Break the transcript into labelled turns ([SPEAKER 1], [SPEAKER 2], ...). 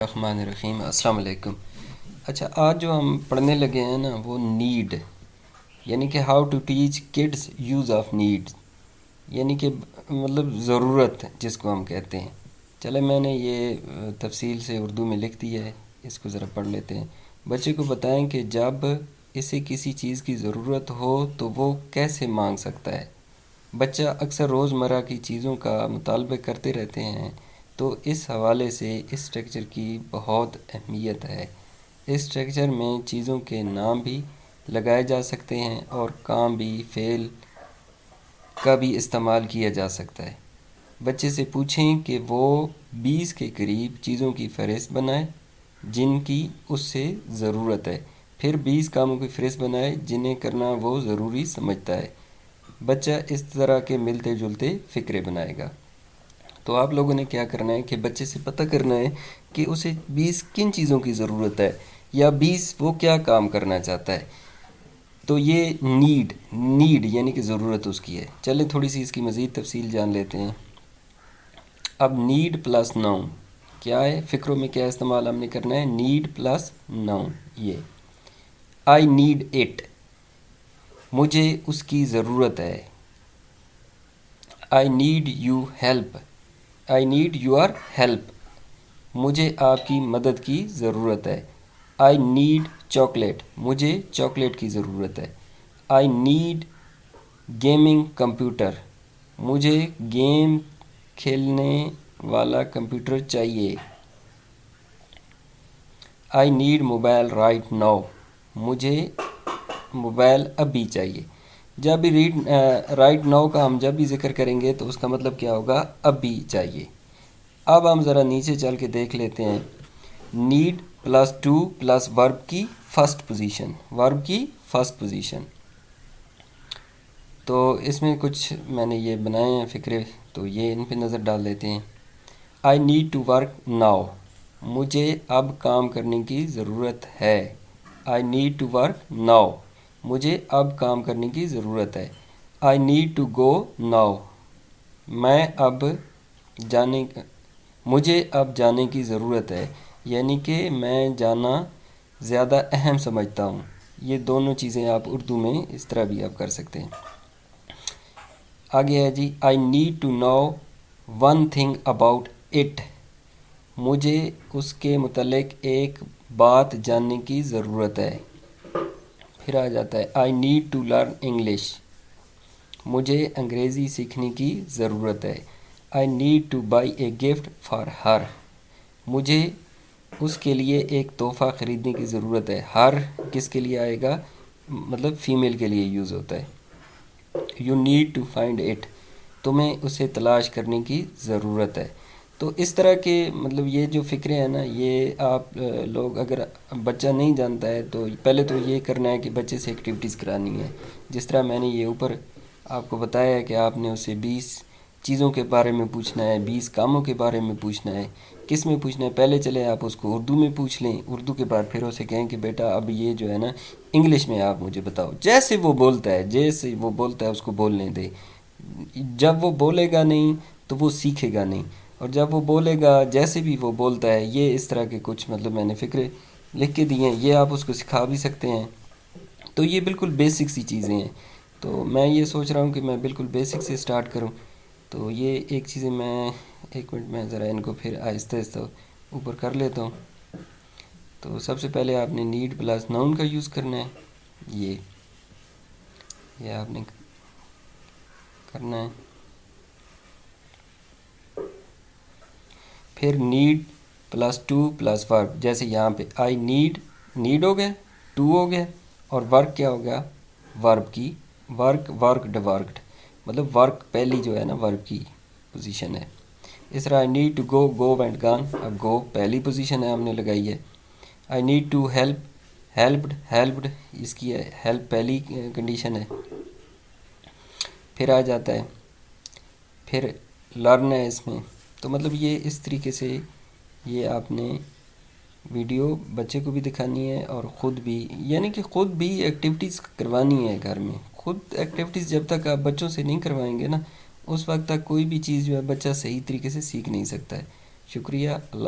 [SPEAKER 1] الرحمن الرحیم، السلام علیکم۔ اچھا، آج جو ہم پڑھنے لگے ہیں نا وہ نیڈ، یعنی کہ how to teach kids use of need, یعنی کہ مطلب ضرورت جس کو ہم کہتے ہیں۔ چلے میں نے یہ تفصیل سے اردو میں لکھ دیا ہے، اس کو ذرا پڑھ لیتے ہیں۔ بچے کو بتائیں کہ جب اسے کسی چیز کی ضرورت ہو تو وہ کیسے مانگ سکتا ہے۔ بچہ اکثر روزمرہ کی چیزوں کا مطالبہ کرتے رہتے ہیں، تو اس حوالے سے اس اسٹرکچر کی بہت اہمیت ہے۔ اس اسٹرکچر میں چیزوں کے نام بھی لگائے جا سکتے ہیں اور کام بھی، فعل کا بھی استعمال کیا جا سکتا ہے۔ بچے سے پوچھیں کہ وہ 20 کے قریب چیزوں کی فہرست بنائے جن کی اس سے ضرورت ہے، پھر 20 کاموں کی فہرست بنائے جنہیں کرنا وہ ضروری سمجھتا ہے۔ بچہ اس طرح کے ملتے جلتے فقرے بنائے گا۔ تو آپ لوگوں نے کیا کرنا ہے کہ بچے سے پتہ کرنا ہے کہ اسے 20 کن چیزوں کی ضرورت ہے، یا 20 وہ کیا کام کرنا چاہتا ہے۔ تو یہ نیڈ یعنی کہ ضرورت اس کی ہے۔ چلیں تھوڑی سی اس کی مزید تفصیل جان لیتے ہیں۔ اب نیڈ پلس ناؤن کیا ہے، فقروں میں کیا استعمال ہم نے کرنا ہے، نیڈ پلس ناؤن۔ یہ آئی نیڈ اٹ، مجھے اس کی ضرورت ہے۔ I need you help, I need your help, مجھے آپ کی مدد کی ضرورت ہے۔ آئی نیڈ چاکلیٹ، مجھے چاکلیٹ کی ضرورت ہے۔ آئی نیڈ گیمنگ کمپیوٹر، مجھے گیم کھیلنے والا کمپیوٹر چاہیے۔ I need mobile right now, مجھے موبائل ابھی چاہیے۔ جب بھی رائٹ ناؤ کا ہم جب بھی ذکر کریں گے تو اس کا مطلب کیا ہوگا، ابھی چاہیے۔ اب ہم ذرا نیچے چل کے دیکھ لیتے ہیں۔ نیڈ پلس ٹو پلس ورب کی فرسٹ پوزیشن، ورب کی فرسٹ پوزیشن۔ تو اس میں کچھ میں نے یہ بنائے ہیں فقرے، تو یہ ان پہ نظر ڈال دیتے ہیں۔ I need to work now, مجھے اب کام کرنے کی ضرورت ہے۔ I need to work now, مجھے اب کام کرنے کی ضرورت ہے۔ I need to go now, مجھے اب جانے کی ضرورت ہے، یعنی کہ میں جانا زیادہ اہم سمجھتا ہوں۔ یہ دونوں چیزیں آپ اردو میں اس طرح بھی آپ کر سکتے ہیں۔ آگے ہے جی، I need to know one thing about it, مجھے اس کے متعلق ایک بات جاننے کی ضرورت ہے۔ پھر آ جاتا ہے، I need to learn English, مجھے انگریزی سیکھنے کی ضرورت ہے۔ I need to buy a gift for her, مجھے اس کے لیے ایک تحفہ خریدنے کی ضرورت ہے۔ ہر کس کے لیے آئے گا، مطلب فیمیل کے لیے یوز ہوتا ہے۔ You need to find it, تمہیں اسے تلاش کرنے کی ضرورت ہے۔ تو اس طرح کے مطلب یہ جو فقرے ہیں نا، یہ آپ لوگ اگر بچہ نہیں جانتا ہے تو پہلے تو یہ کرنا ہے کہ بچے سے ایکٹیویٹیز کرانی ہے۔ جس طرح میں نے یہ اوپر آپ کو بتایا ہے کہ آپ نے اسے 20 چیزوں کے بارے میں پوچھنا ہے، 20 کاموں کے بارے میں پوچھنا ہے۔ کس میں پوچھنا ہے، پہلے چلے آپ اس کو اردو میں پوچھ لیں، اردو کے بعد پھر اسے کہیں کہ بیٹا اب یہ جو ہے نا انگلش میں آپ مجھے بتاؤ۔ جیسے وہ بولتا ہے اس کو بولنے دے۔ جب وہ بولے گا نہیں تو وہ سیکھے گا نہیں، اور جب وہ بولے گا جیسے بھی وہ بولتا ہے، یہ اس طرح کے کچھ مطلب میں نے فقرے لکھ کے دیے ہیں، یہ آپ اس کو سکھا بھی سکتے ہیں۔ تو یہ بالکل بیسک سی چیزیں ہیں، تو میں یہ سوچ رہا ہوں کہ میں بالکل بیسک سے سٹارٹ کروں۔ تو یہ ایک چیزیں میں ایک منٹ میں ذرا ان کو پھر آہستہ آہستہ اوپر کر لیتا ہوں۔ تو سب سے پہلے آپ نے نیڈ پلس ناؤن کا یوز کرنا ہے، یہ آپ نے کرنا ہے۔ پھر need plus two plus work, جیسے یہاں پہ آئی نیڈ ہو گیا، ٹو ہو گیا، اور ورک کیا ہو گیا، ورب کی ورکڈ، مطلب ورک پہلی جو ہے نا ورب کی پوزیشن ہے۔ اس طرح I need to go went gone, اب گو پہلی پوزیشن ہے ہم نے لگائی ہے۔ آئی نیڈ ٹو ہیلپڈ اس کی ہے، ہیلپ پہلی کنڈیشن ہے۔ پھر آ جاتا ہے، پھر لرن ہے اس میں۔ تو مطلب یہ اس طریقے سے یہ آپ نے ویڈیو بچے کو بھی دکھانی ہے اور خود بھی، یعنی کہ خود بھی ایکٹیویٹیز کروانی ہے گھر میں۔ خود ایکٹیویٹیز جب تک آپ بچوں سے نہیں کروائیں گے نا، اس وقت تک کوئی بھی چیز جو ہے بچہ صحیح طریقے سے سیکھ نہیں سکتا ہے۔ شکریہ، اللہ